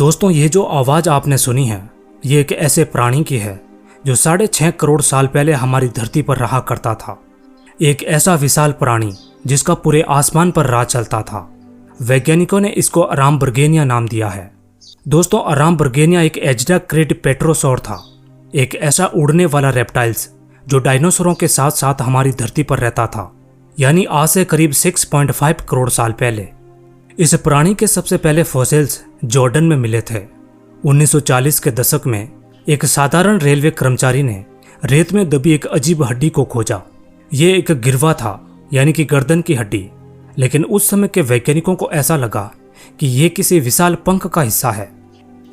दोस्तों, ये जो आवाज़ आपने सुनी है ये एक ऐसे प्राणी की है जो 6.5 करोड़ साल पहले हमारी धरती पर रहा करता था। एक ऐसा विशाल प्राणी जिसका पूरे आसमान पर राज चलता था। वैज्ञानिकों ने इसको अराम्बर्गेनिया नाम दिया है। दोस्तों, अराम्बर्गेनिया एक एज्डाक्रिड पेट्रोसौर था, एक ऐसा उड़ने वाला रेप्टाइल्स जो डायनासोरों के साथ साथ हमारी धरती पर रहता था, यानी आज से करीब 6.5 करोड़ साल पहले। इस प्राणी के सबसे पहले फॉसिल्स जॉर्डन में मिले थे। 1940 के दशक में एक साधारण रेलवे कर्मचारी ने रेत में दबी एक अजीब हड्डी को खोजा। ये एक गिरवा था, यानी कि गर्दन की हड्डी, लेकिन उस समय के वैज्ञानिकों को ऐसा लगा कि यह किसी विशाल पंख का हिस्सा है।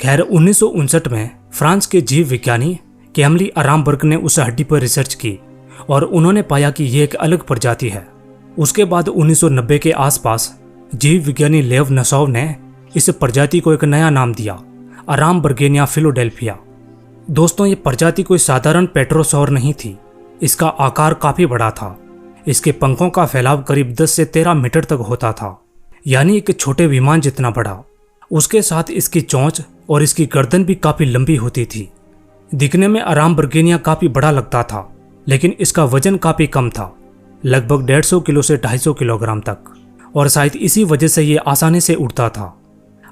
खैर, 1959 में फ्रांस के जीव विज्ञानी कैमली अराम्बर्ग ने उस हड्डी पर रिसर्च की और उन्होंने पाया कि यह एक अलग प्रजाति है। उसके बाद 1990 के आसपास जीव विज्ञानी लेव नसोव ने इस प्रजाति को एक नया नाम दिया, अराम्बर्गेनिया फिलाडेल्फिया। दोस्तों, ये प्रजाति कोई साधारण पेट्रोसौर नहीं थी। इसका आकार काफी बड़ा था। इसके पंखों का फैलाव करीब 10 से 13 मीटर तक होता था, यानी एक छोटे विमान जितना बड़ा। उसके साथ इसकी चोंच और इसकी गर्दन भी काफी लंबी होती थी। दिखने में अराम्बर्गेनिया काफी बड़ा लगता था, लेकिन इसका वजन काफी कम था, लगभग 150 किलो से 250 किलोग्राम तक, और शायद इसी वजह से ये आसानी से उड़ता था।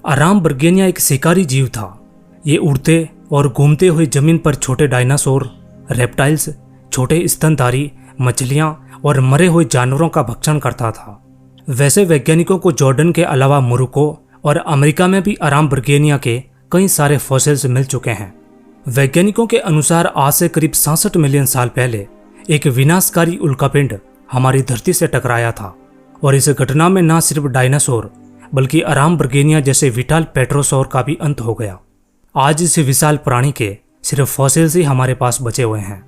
अराम्बर्गेनिया एक शिकारी जीव था। ये उड़ते और घूमते हुए जमीन पर छोटे डायनासोर, रेप्टाइल्स, छोटे स्तनधारी, मछलियां और मरे हुए जानवरों का भक्षण करता था। वैसे वैज्ञानिकों को जॉर्डन के अलावा मोरक्को और अमेरिका में भी अराम्बर्गेनिया के कई सारे फॉसिल्स मिल चुके हैं। वैज्ञानिकों के अनुसार आज से करीब 66 मिलियन साल पहले एक विनाशकारी उल्कापिंड हमारी धरती से टकराया था, और इस घटना में न सिर्फ डायनासोर बल्कि अराम्बर्गेनिया जैसे विशाल पेट्रोसौर का भी अंत हो गया। आज इस विशाल प्राणी के सिर्फ फॉसिल्स ही हमारे पास बचे हुए हैं।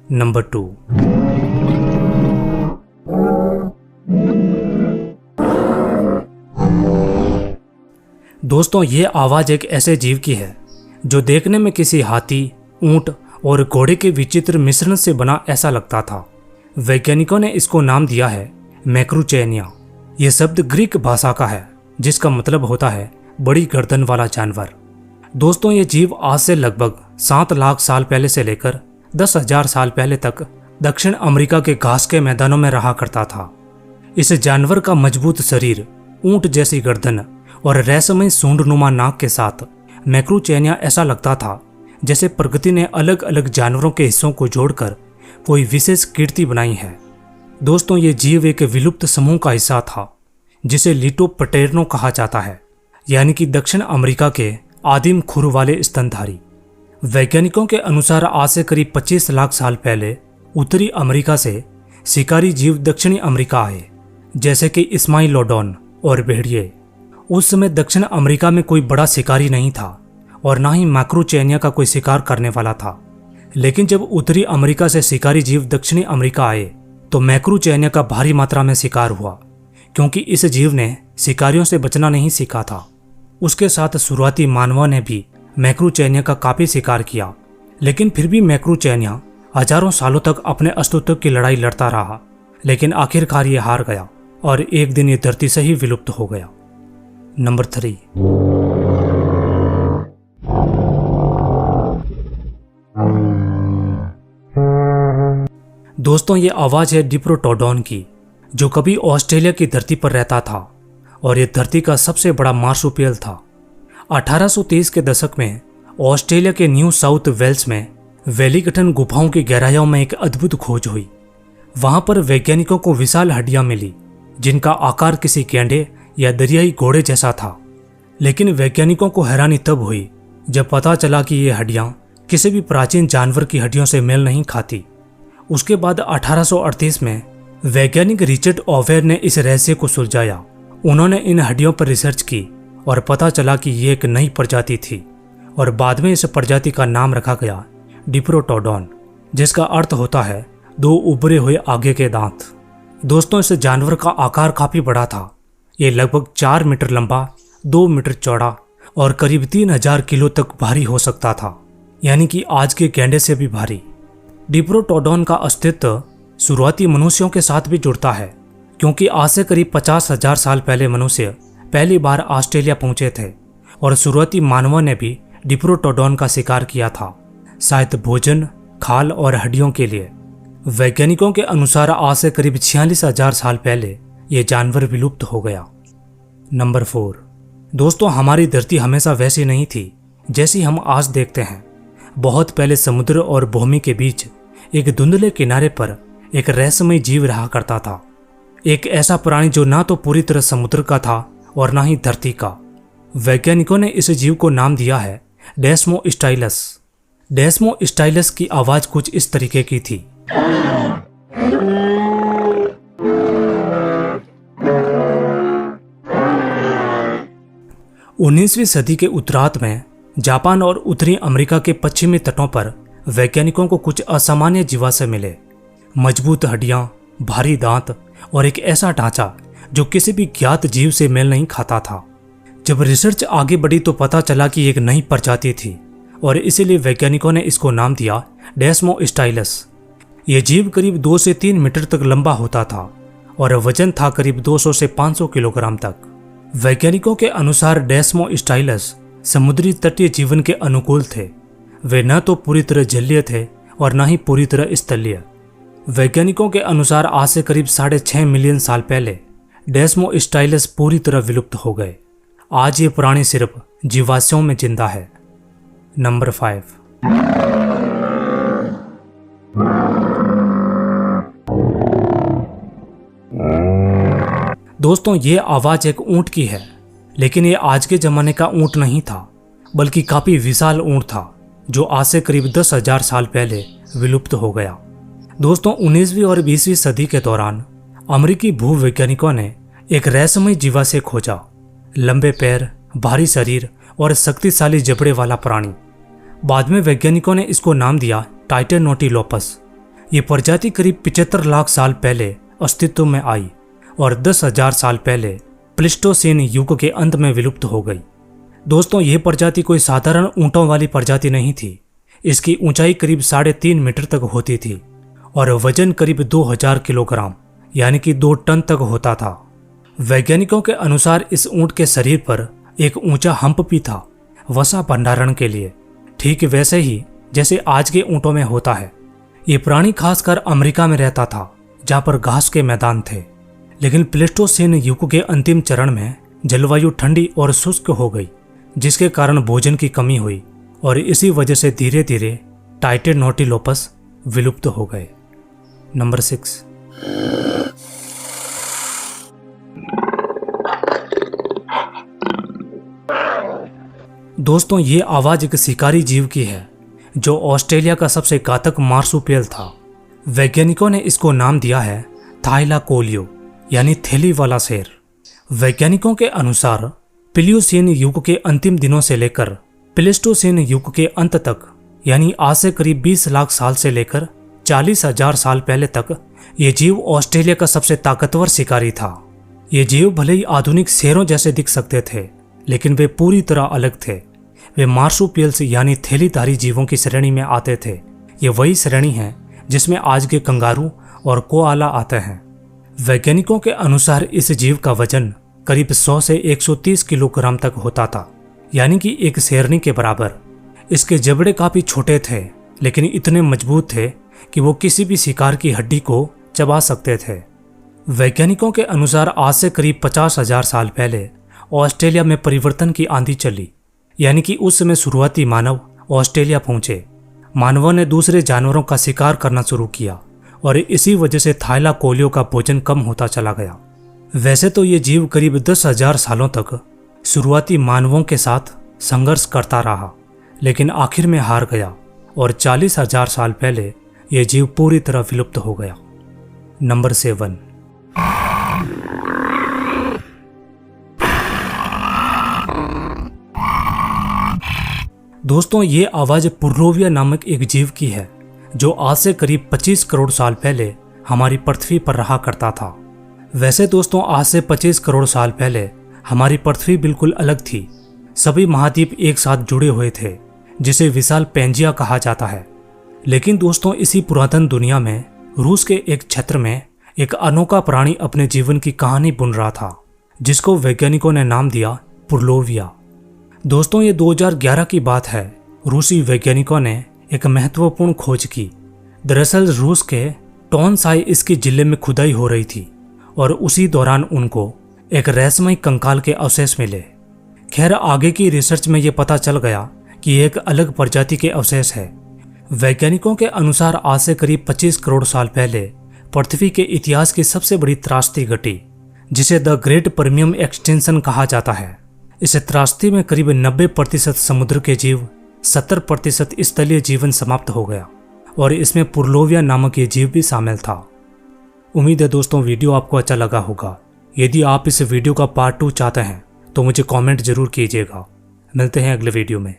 नंबर 2। दोस्तों, ये आवाज एक ऐसे जीव की है जो देखने में किसी हाथी, ऊंट और घोड़े के विचित्र मिश्रण से बना ऐसा लगता था। वैज्ञानिकों ने इसको नाम दिया है मैक्रूचेनिया। यह शब्द ग्रीक भाषा का है, जिसका मतलब होता है बड़ी गर्दन वाला जानवर। दोस्तों, ये जीव आज से लगभग 7 लाख साल पहले से लेकर 10,000 साल पहले तक दक्षिण अमेरिका के घास के मैदानों में रहा करता था। इस जानवर का मजबूत शरीर, ऊंट जैसी गर्दन और रहस्यमय सूंडनुमा नाक के साथ मैक्रूचेनिया ऐसा लगता था जैसे प्रकृति ने अलग अलग जानवरों के हिस्सों को जोड़कर कोई विशेष कीर्ति बनाई है। दोस्तों, ये जीव एक विलुप्त समूह का हिस्सा था जिसे लिटोप्टेरनो कहा जाता है, यानी कि दक्षिण अमेरिका के आदिम खुर वाले स्तनधारी। वैज्ञानिकों के अनुसार आज से करीब 25 लाख साल पहले उत्तरी अमेरिका से शिकारी जीव दक्षिणी अमेरिका आए, जैसे कि स्माइलोडोन और भेड़िए। उस समय दक्षिण अमेरिका में कोई बड़ा शिकारी नहीं था और ना ही मैक्रूचेनिया का कोई शिकार करने वाला था। लेकिन जब उत्तरी अमेरिका से शिकारी जीव दक्षिणी अमेरिका आए तो मैक्रूचेनिया का भारी मात्रा में शिकार हुआ, क्योंकि इस जीव ने शिकारियों से बचना नहीं सीखा था। उसके साथ शुरुआती मानवों ने भी मैक्रूचेनिया का काफी शिकार किया, लेकिन फिर भी मैक्रूचेनिया हजारों सालों तक अपने अस्तित्व की लड़ाई लड़ता रहा। लेकिन आखिरकार ये हार गया और एक दिन ये धरती से ही विलुप्त हो गया। नंबर 3। दोस्तों, ये आवाज है डिप्रोटोडॉन की, जो कभी ऑस्ट्रेलिया की धरती पर रहता था और ये धरती का सबसे बड़ा मार्सुपियल था। 1830 के दशक में ऑस्ट्रेलिया के न्यू साउथ वेल्स में वेलिंगटन गुफाओं की गहराइयों में एक अद्भुत खोज हुई। वहां पर वैज्ञानिकों को विशाल हड्डियां मिली जिनका आकार किसी गैंडे या दरियाई घोड़े जैसा था। लेकिन वैज्ञानिकों को हैरानी तब हुई जब पता चला कि ये हड्डियां किसी भी प्राचीन जानवर की हड्डियों से मेल नहीं खाती। उसके बाद 1838 में वैज्ञानिक रिचर्ड ओवेर ने इस रहस्य को सुलझाया। उन्होंने इन हड्डियों पर रिसर्च की और पता चला कि ये एक नई प्रजाति थी, और बाद में इस प्रजाति का नाम रखा गया डिप्रोटोडॉन, जिसका अर्थ होता है 2 उभरे हुए आगे के दांत। दोस्तों, इस जानवर का आकार काफी बड़ा था। ये लगभग 4 मीटर लंबा, 2 मीटर चौड़ा और करीब 3000 किलो तक भारी हो सकता था, यानी कि आज के गैंडे से भी भारी। डिप्रोटोडॉन का अस्तित्व शुरुआती मनुष्यों के साथ भी जुड़ता है, क्योंकि आज से करीब 50,000 साल पहले मनुष्य पहली बार ऑस्ट्रेलिया पहुंचे थे और शुरुआती मानवों ने भी डिप्रोटोडॉन का शिकार किया था, शायद भोजन, खाल और हड्डियों के लिए। वैज्ञानिकों के अनुसार आज से करीब 46,000 साल पहले ये जानवर विलुप्त हो गया। नंबर 4। दोस्तों, हमारी धरती हमेशा वैसी नहीं थी जैसी हम आज देखते हैं। बहुत पहले समुद्र और भूमि के बीच एक धुंधले किनारे पर एक रहस्यमय जीव रहा करता था। एक ऐसा प्राणी जो ना तो पूरी तरह समुद्र का था और ना ही धरती का। वैज्ञानिकों ने इस जीव को नाम दिया है डेस्मोस्टाइलस। डेस्मोस्टाइलस की आवाज कुछ इस तरीके की थी। उन्नीसवीं सदी के उत्तरार्ध में जापान और उत्तरी अमेरिका के पश्चिमी तटों पर वैज्ञानिकों को कुछ असामान्य जीवाश्म मिले। मजबूत हड्डियां, भारी दांत और एक ऐसा ढांचा जो किसी भी ज्ञात जीव से मेल नहीं खाता था। जब रिसर्च आगे बढ़ी तो पता चला कि एक नई प्रजाति थी और इसीलिए वैज्ञानिकों ने इसको नाम दिया डेस्मोस्टाइलस। यह जीव करीब 2 से 3 मीटर तक लंबा होता था और वजन था करीब 200 से 500 किलोग्राम तक। वैज्ञानिकों के अनुसार डेस्मोस्टाइलस समुद्री तटीय जीवन के अनुकूल थे। वे न तो पूरी तरह जलीय थे और न ही पूरी तरह स्थलीय। वैज्ञानिकों के अनुसार आज से करीब 6.5 मिलियन साल पहले डेस्मोस्टाइलस पूरी तरह विलुप्त हो गए। आज ये प्राणी सिर्फ जीवाश्मों में जिंदा है। नंबर 5। दोस्तों, ये आवाज एक ऊंट की है, लेकिन ये आज के जमाने का ऊंट नहीं था, बल्कि काफी विशाल ऊंट था जो आज से करीब 10,000 साल पहले विलुप्त हो गया। दोस्तों, 19वीं और 20वीं सदी के दौरान अमेरिकी भूवैज्ञानिकों ने एक रहस्यमय जीवाश्म खोजा। लंबे पैर, भारी शरीर और शक्तिशाली जबड़े वाला प्राणी। बाद में वैज्ञानिकों ने इसको नाम दिया टाइटेनोटिलोपस। ये प्रजाति करीब 75 लाख साल पहले अस्तित्व में आई और 10,000 साल पहले प्लीस्टोसीन युग के अंत में विलुप्त हो गई। दोस्तों, ये प्रजाति कोई साधारण ऊंटों वाली प्रजाति नहीं थी। इसकी ऊंचाई करीब 3.5 मीटर तक होती थी और वजन करीब 2000 किलोग्राम यानी कि 2 टन तक होता था। वैज्ञानिकों के अनुसार इस ऊंट के शरीर पर एक ऊंचा हम्प भी था, वसा भंडारण के लिए, ठीक वैसे ही जैसे आज के ऊंटों में होता है। ये प्राणी खासकर अमेरिका में रहता था, जहां पर घास के मैदान थे। लेकिन प्लीस्टोसीन युग के अंतिम चरण में जलवायु ठंडी और शुष्क हो गई, जिसके कारण भोजन की कमी हुई और इसी वजह से धीरे धीरे टाइटेनोटिलोपस विलुप्त हो गए। नंबर 6। दोस्तों, ये आवाज एक शिकारी जीव की है जो ऑस्ट्रेलिया का सबसे घातक मार्सुपियल था। वैज्ञानिकों ने इसको नाम दिया है थाइलाकोलियो यानी थैली वाला शेर। वैज्ञानिकों के अनुसार प्लियोसीन युग के अंतिम दिनों से लेकर प्लेस्टोसीन युग के अंत तक यानी आज से करीब 20 लाख साल से लेकर 40,000 साल पहले तक ये जीव ऑस्ट्रेलिया का सबसे ताकतवर शिकारी था। ये जीव भले ही आधुनिक शेरों जैसे दिख सकते थे, लेकिन वे पूरी तरह अलग थे। वे मार्सुपियल्स यानी थैलीधारी जीवों की श्रेणी में आते थे। ये वही श्रेणी है जिसमें आज के कंगारू और कोआला आते हैं। वैज्ञानिकों के अनुसार इस जीव का वजन करीब 100 से 130 किलोग्राम तक होता था, यानी कि एक शेरनी के बराबर। इसके जबड़े काफी छोटे थे, लेकिन इतने मजबूत थे कि वो किसी भी शिकार की हड्डी को चबा सकते थे। वैज्ञानिकों के अनुसार आज से करीब 50,000 साल पहले ऑस्ट्रेलिया में परिवर्तन की आंधी चली, यानी कि उस समय शुरुआती मानव ऑस्ट्रेलिया पहुंचे। मानवों ने दूसरे जानवरों का शिकार करना शुरू किया और इसी वजह से थाइलाकोलियो का भोजन कम होता चला गया। वैसे तो ये जीव करीब 10,000 सालों तक शुरुआती मानवों के साथ संघर्ष करता रहा, लेकिन आखिर में हार गया और 40,000 साल पहले ये जीव पूरी तरह विलुप्त हो गया। नंबर 7। दोस्तों, ये आवाज पुर्लोविया नामक एक जीव की है जो आज से करीब 25 करोड़ साल पहले हमारी पृथ्वी पर रहा करता था। वैसे दोस्तों, आज से 25 करोड़ साल पहले हमारी पृथ्वी बिल्कुल अलग थी। सभी महाद्वीप एक साथ जुड़े हुए थे, जिसे विशाल पेंजिया कहा जाता है। लेकिन दोस्तों, इसी पुरातन दुनिया में रूस के एक क्षेत्र में एक अनोखा प्राणी अपने जीवन की कहानी बुन रहा था, जिसको वैज्ञानिकों ने नाम दिया पुर्लोविया। दोस्तों, ये 2011 की बात है। रूसी वैज्ञानिकों ने एक महत्वपूर्ण खोज की। दरअसल रूस के टोनसाई इसके जिले में खुदाई हो रही थी और उसी दौरान उनको एक रहस्यमय कंकाल के अवशेष मिले। खैर, आगे की रिसर्च में यह पता चल गया कि एक अलग प्रजाति के अवशेष है। वैज्ञानिकों के अनुसार आज से करीब 25 करोड़ साल पहले पृथ्वी के इतिहास की सबसे बड़ी त्रासदी घटी, जिसे द ग्रेट पर्मियम एक्सटिंक्शन कहा जाता है। इस त्रासदी में करीब 90% समुद्र के जीव, 70% स्थलीय जीवन समाप्त हो गया और इसमें पुरलोविया नामक ये जीव भी शामिल था। उम्मीद है दोस्तों वीडियो आपको अच्छा लगा होगा। यदि आप इस वीडियो का पार्ट 2 चाहते हैं तो मुझे कमेंट जरूर कीजिएगा। मिलते हैं अगले वीडियो में।